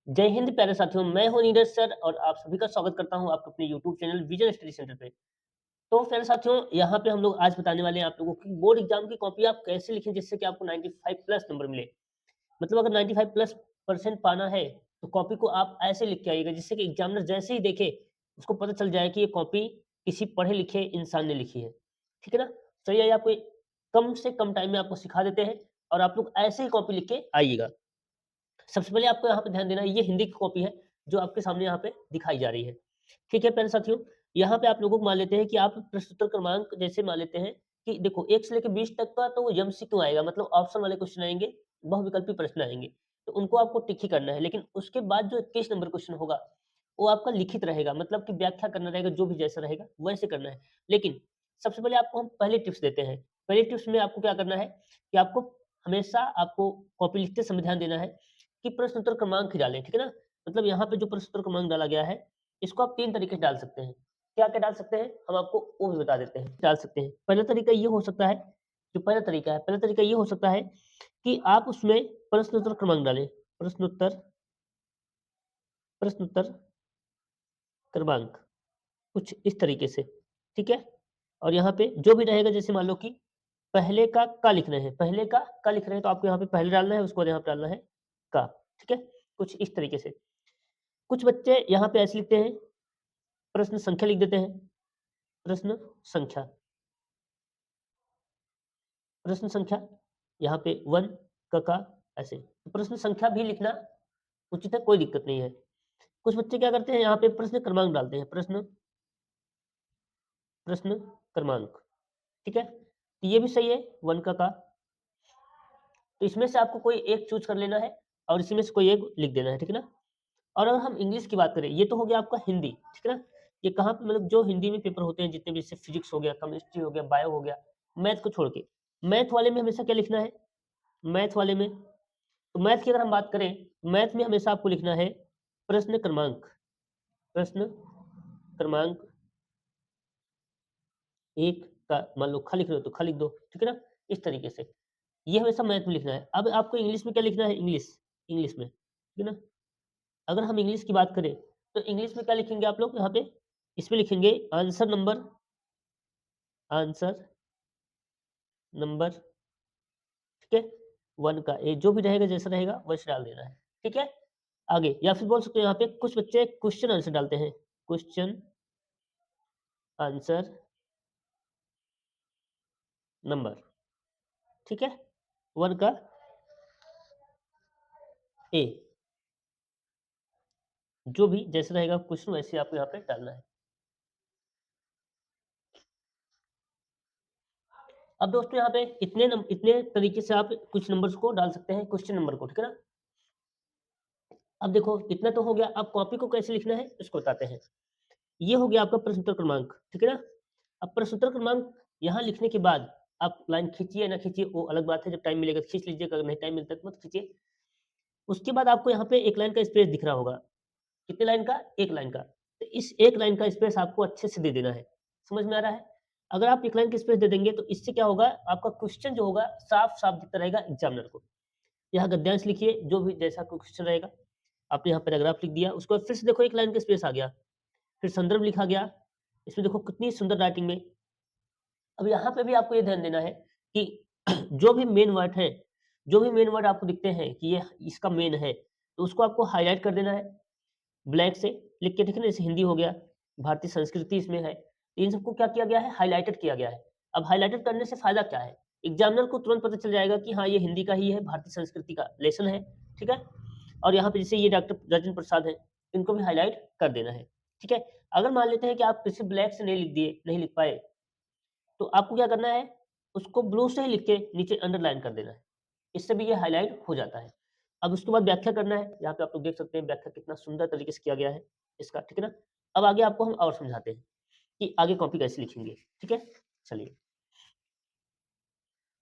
जय हिंद प्यारे साथियों, मैं हूँ नीरज सर और आप सभी का स्वागत करता हूँ आपके अपने YouTube channel vision study centre पे। तो प्यारे साथियों, यहाँ पे हम लोग आज बताने वाले हैं आप लोगों की बोर्ड एग्जाम की कॉपी आप कैसे लिखें जिससे कि आपको 95 प्लस नंबर मिले। मतलब अगर 95 प्लस परसेंट पाना है, तो कॉपी को आप ऐसे लिख के आइएगा जिससे कि एग्जामिनर जैसे ही देखे, उसको पता चल जाए कि ये कॉपी किसी पढ़े-लिखे इंसान ने लिखी है। ठीक है ना? चलिए आइए आपको कम से कम टाइम में आपको सिखा देते हैं और आप लोग ऐसे ही कॉपी लिख के आइएगा। सबसे पहले आपको यहाँ पे ध्यान देना है, ये हिंदी की कॉपी है, जो आपके सामने यहाँ पे दिखाई जा रही है। ठीक है प्यारे साथियों, यहाँ पे आप लोगों को मान लेते हैं कि आप प्रश्न उत्तर क्रमांक जैसे मान लेते हैं कि देखो 1 से लेके 20 तक का तो वो एमसीक्यू आएगा, मतलब ऑप्शन वाले क्वेश्चन आएँगे, बहुविकल्पी प्रश्न आएँगे, तो उनको आपको टिक ही करना है। लेकिन उसके बाद जो 21 नंबर क्वेश्चन होगा, वो आपका लिखित रहेगा, मतलब कि व्याख्या करना रहेगा, जो भी जैसा रहेगा वैसे करना है। लेकिन सबसे पहले आपको हम पहले टिप्स देते हैं। पहले टिप्स में आपको क्या करना है कि आपको हमेशा आपको कॉपी लिखते समय ध्यान देना है कि प्रश्न उत्तर क्रमांक ही डालें, ठीक है ना? मतलब यहाँ पे जो प्रश्न उत्तर क्रमांक डाला गया है, इसको आप 3 तरीके से डाल सकते हैं। क्या-क्या डाल सकते हैं? हम आपको वो भी बता देते हैं। डाल सकते हैं। पहला तरीका ये हो सकता है, जो पहला तरीका है, पहला तरीका ये हो सकता है कि आप उसमें प्रश्न उत्तर क्रमांक डालें। प्रश्न उत्तर क्रमांक, कुछ इस तरीके से, ठीक है? और यहाँ पे जो भी रहेगा जैसे मान लो कि पहले का लिख रहे हैं, पहले का लिख रहे हैं तो आपको यहाँ पे पहले डालना है, उसके बाद यहाँ पे डालना है का, ठीक है? कुछ इस तरीके से। कुछ बच्चे यहाँ पे ऐसे लिखते हैं, प्रश्न संख्या लिख देते हैं, प्रश्न संख्या, प्रश्न संख्या, यहाँ पे 1 का ऐसे। तो प्रश्न संख्या भी लिखना उचित है, कोई दिक्कत नहीं है। कुछ बच्चे क्या करते हैं यहाँ पे प्रश्न क्रमांक डालते हैं, प्रश्न क्रमांक, ठीक है? तो ये भी सही है, 1 का। तो इसमें से आपको कोई एक चूज़ कर लेना है और इसी में से कोई एक लिख देना है, ठीक है ना? और अगर हम इंग्लिश की बात करें, ये तो हो गया आपका हिंदी, ठीक है ना? ये कहाँ पे मतलब जो हिंदी में पेपर होते हैं जितने भी, जैसे फिजिक्स हो गया, केमिस्ट्री हो गया, बायो हो गया, मैथ को छोड़ के। मैथ वाले में हमेशा क्या लिखना है? मैथ वाले में, तो मैथ की अगर हम बात करें, मैथ में हमेशा आपको लिखना है प्रश्न क्रमांक, प्रश्न क्रमांक 1 का, मान लो ख लिख रहे हो तो ख लिख दो, ठीक है ना? इस तरीके से। ये हमेशा मैथ में लिखना है। अब आपको इंग्लिश में क्या लिखना है? इंग्लिश में, ठीक है ना? अगर हम इंग्लिश की बात करें, तो इंग्लिश में क्या लिखेंगे आप लोग यहाँ पे? इसमें लिखेंगे आंसर नंबर, ठीक है? 1 का ए जो भी रहेगा जैसा रहेगा वैसे डाल देना है, ठीक है? आगे या फिर बोल सकते हो यहाँ पे कुछ बच्चे क्वेश्चन आंसर डालते हैं, क्वेश्चन आंसर नंबर, ठीक है? 1 का ए, जो भी जैसा रहेगा क्वेश्चन वैसे आपको यहाँ पे डालना है। अब दोस्तों यहाँ पे इतने तरीके से आप कुछ नंबर्स को डाल सकते हैं, क्वेश्चन नंबर को, ठीक है ना? अब देखो इतना तो हो गया, अब कॉपी को कैसे लिखना है इसको बताते हैं। ये हो गया आपका प्रश्न उत्तर क्रमांक, ठीक है ना? अब प्रश्न उत्तर क्रमांक यहाँ लिखने के बाद आप लाइन खींचिए या ना खींचिए वो अलग बात है, जब टाइम मिलेगा तो खींच लीजिएगा, अगर नहीं टाइम मिलता है तो मत खींचिए। उसके बाद आपको यहाँ पे 1 लाइन का स्पेस दिख रहा होगा। कितने लाइन का? 1 लाइन का। तो इस 1 लाइन का स्पेस आपको अच्छे से दे देना है। समझ में आ रहा है? अगर आप 1 लाइन का स्पेस दे देंगे तो इससे क्या होगा, आपका क्वेश्चन जो होगा साफ-साफ दिखता रहेगा एग्जामिनर को। यहाँ गद्यांश लिखिए, जो भी जैसा कोई क्वेश्चन रहेगा। आपने यहाँ पैराग्राफ लिख दिया, उसके बाद फिर से देखो 1 लाइन का स्पेस आ गया, फिर संदर्भ लिखा गया। इसमें देखो कितनी सुंदर राइटिंग में। अब यहाँ पे भी आपको ये ध्यान देना है कि जो भी मेन वर्ड है, जो भी मेन वर्ड आपको दिखते हैं कि ये इसका मेन है, तो उसको आपको हाइलाइट कर देना है, ब्लैक से लिख के, ठीक है ना? जैसे हिंदी हो गया, भारतीय संस्कृति इसमें है। इन सबको क्या किया गया है? हाइलाइटेड किया गया है। अब हाइलाइटेड करने से फ़ायदा क्या है? एग्ज़ामिनर को तुरंत पता चल जाएगा कि हाँ, ये हिंदी का ही है, भारतीय संस्कृति का लेसन है, ठीक है? और यहाँ पे जैसे ये डॉक्टर राजेंद्र प्रसाद हैं, इनको भी हाइलाइट कर देना है, ठीक है? अगर मान लेते हैं कि आप किसी ब्लैक से नहीं लिख दिए, नहीं लिख पाए, तो आपको क्या करना है, उसको ब्लू से ही लिख के नीचे अंडरलाइन कर देना है। इससे भी ये हाइलाइट हो जाता है। अब उसके बाद व्याख्या करना है, यहाँ पे आप लोग देख सकते हैं व्याख्या कितना सुंदर तरीके से किया गया है इसका, ठीक है ना? अब आगे आपको हम और समझाते हैं कि आगे कॉपी कैसे लिखेंगे, ठीक है? चलिए,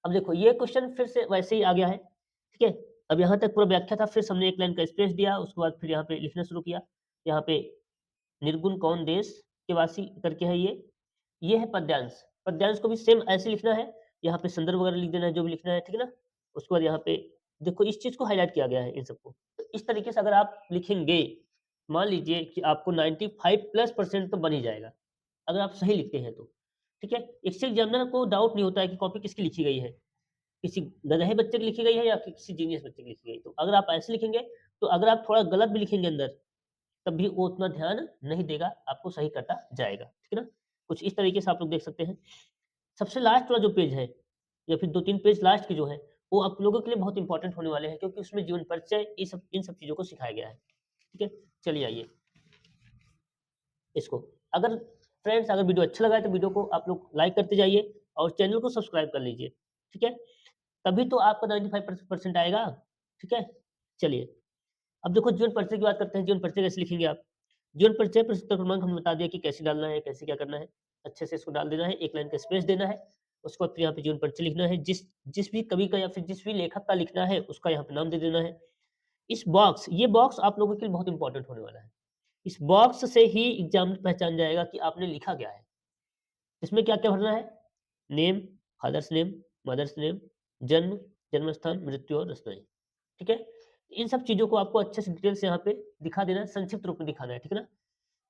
अब देखो ये क्वेश्चन फिर से वैसे ही आ गया है, ठीक है? अब यहाँ तक पूरा व्याख्या था, फिर से हमने 1 लाइन का स्पेस दिया, उसके बाद फिर यहाँ पे लिखना शुरू किया। यहाँ पे निर्गुण कौन देश के वासी करके है ये है पद्यांश। पद्यांश को भी सेम ऐसे लिखना है, यहाँ पे संदर्भ वगैरह लिख देना है, जो भी लिखना है, ठीक है ना? उसके बाद यहाँ पे देखो इस चीज़ को हाइलाइट किया गया है इन सबको। तो इस तरीके से अगर आप लिखेंगे, मान लीजिए कि आपको 95% तो बन ही जाएगा, अगर आप सही लिखते हैं तो, ठीक है? इससे एग्ज़ामिनर को डाउट नहीं होता है कि कॉपी किसकी लिखी गई है, किसी गधे बच्चे की लिखी गई है या फिर किसी जीनियस बच्चे की लिखी गई है। तो अगर आप ऐसे लिखेंगे, तो अगर आप थोड़ा गलत भी लिखेंगे अंदर, तब भी वो उतना ध्यान नहीं देगा, आपको सही करता जाएगा, ठीक है ना? कुछ इस तरीके से आप लोग देख सकते हैं। सबसे लास्ट वाला जो पेज है या फिर 2-3 पेज लास्ट के जो हैं, वो आप लोगों के लिए बहुत इंपॉर्टेंट होने वाले हैं क्योंकि उसमें जीवन परिचय इन सब चीज़ों को सिखाया गया है, ठीक है? चलिए आइए इसको अगर फ्रेंड्स अगर वीडियो अच्छा लगा है तो वीडियो को आप लोग लाइक करते जाइए और चैनल को सब्सक्राइब कर लीजिए, ठीक है? तभी तो आपका 95% आएगा, ठीक है? चलिए, अब देखो जीवन परिचय की बात करते हैं, जीवन परिचय कैसे लिखेंगे आप? जीवन परिचय प्रस्तुत क्रमांक हमने बता दिया कि कैसे डालना है, कैसे क्या करना है। अच्छे से इसको डाल देना है, 1 लाइन का स्पेस देना है, उसके बाद फिर यहाँ पे जीवन परिचय लिखना है, जिस जिस भी कवि का या फिर जिस भी लेखक का लिखना है, उसका यहाँ पे नाम दे देना है। ये बॉक्स आप लोगों के लिए बहुत इंपॉर्टेंट होने वाला है। इस बॉक्स से ही एग्ज़ामिनर पहचान जाएगा कि आपने लिखा क्या है। इसमें क्या-क्या भरना है? Name, father's name, mother's name, जन्म, जन्म स्थान, मृत्यु और रचनाएँ, ठीक है? इन सब चीज़ों को आपको अच्छे से डिटेल से यहाँ पे दिखा देना है, संक्षिप्त रूप में दिखाना है, ठीक है ना?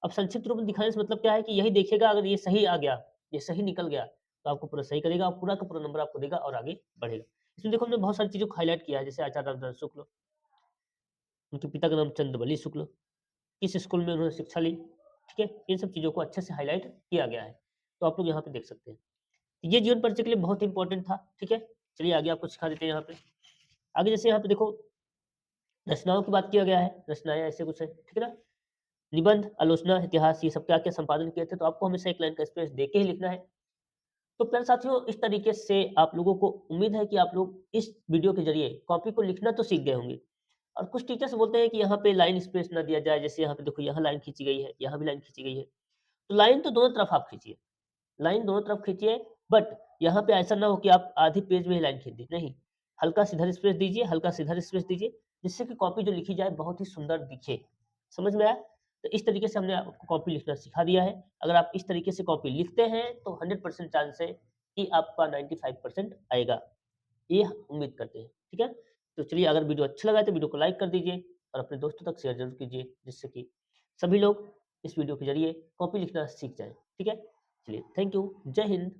अब संक्षिप्त रूप में दिखाने से मतलब क्या है कि यही देखेगा अगर ये सही आ गया, ये सही निकल गया, तो आपको पूरा सही करेगा और पूरा का पूरा नंबर आपको देगा और आगे बढ़ेगा। इसमें देखो हमने बहुत सारी चीज़ों को हाइलाइट किया है, जैसे आचार्य रामचंद्र शुक्ल, उनके पिता का नाम चंद्रवली शुक्ल, किस स्कूल में उन्होंने शिक्षा ली, ठीक है? इन सब चीज़ों को अच्छे से हाइलाइट किया गया है, तो आप लोग यहाँ पे देख सकते हैं। ये जीवन परिचय के लिए बहुत इंपॉर्टेंट था, ठीक है? चलिए आगे आपको सिखा देते हैं यहाँ पे। आगे जैसे यहाँ पे देखो रचनाओं की बात किया गया है, रचनाएँ ऐसे कुछ हैं, ठीक है ना? निबंध, आलोचना, इतिहास ये सब क्या-क्या संपादन किए थे, तो आपको हमेशा 1 लाइन का स्पेस दे के ही लिखना है। तो प्यारे साथियों, इस तरीके से आप लोगों को उम्मीद है कि आप लोग इस वीडियो के ज़रिए कॉपी को लिखना तो सीख गए होंगे। और कुछ टीचर्स बोलते हैं कि यहाँ पे लाइन स्पेस ना दिया जाए, जैसे यहाँ पे देखो यहाँ लाइन खींची गई है, यहाँ भी लाइन खींची गई है। तो लाइन तो दोनों तरफ आप खींचिए, लाइन दोनों तरफ खींचिए, बट यहाँ पे ऐसा ना हो कि आप आधी पेज में ही लाइन खींच दी, नहीं। हल्का सा इधर स्पेस दीजिए, हल्का सा इधर स्पेस दीजिए, जिससे कि कॉपी जो लिखी जाए बहुत ही सुंदर दिखे। समझ में आया? तो इस तरीके से हमने आपको कॉपी लिखना सिखा दिया है। अगर आप इस तरीके से कॉपी लिखते हैं तो 100% चांस है कि आपका 95% आएगा। ये उम्मीद करते हैं, ठीक है? तो चलिए अगर वीडियो अच्छा लगा है तो वीडियो को लाइक कर दीजिए और अपने दोस्तों तक शेयर ज़रूर कीजिए, जिससे कि सभी लोग इस वीडियो के ज़रिए कॉपी लिखना सीख जाएँ, ठीक है? चलिए थैंक यू, जय हिंद।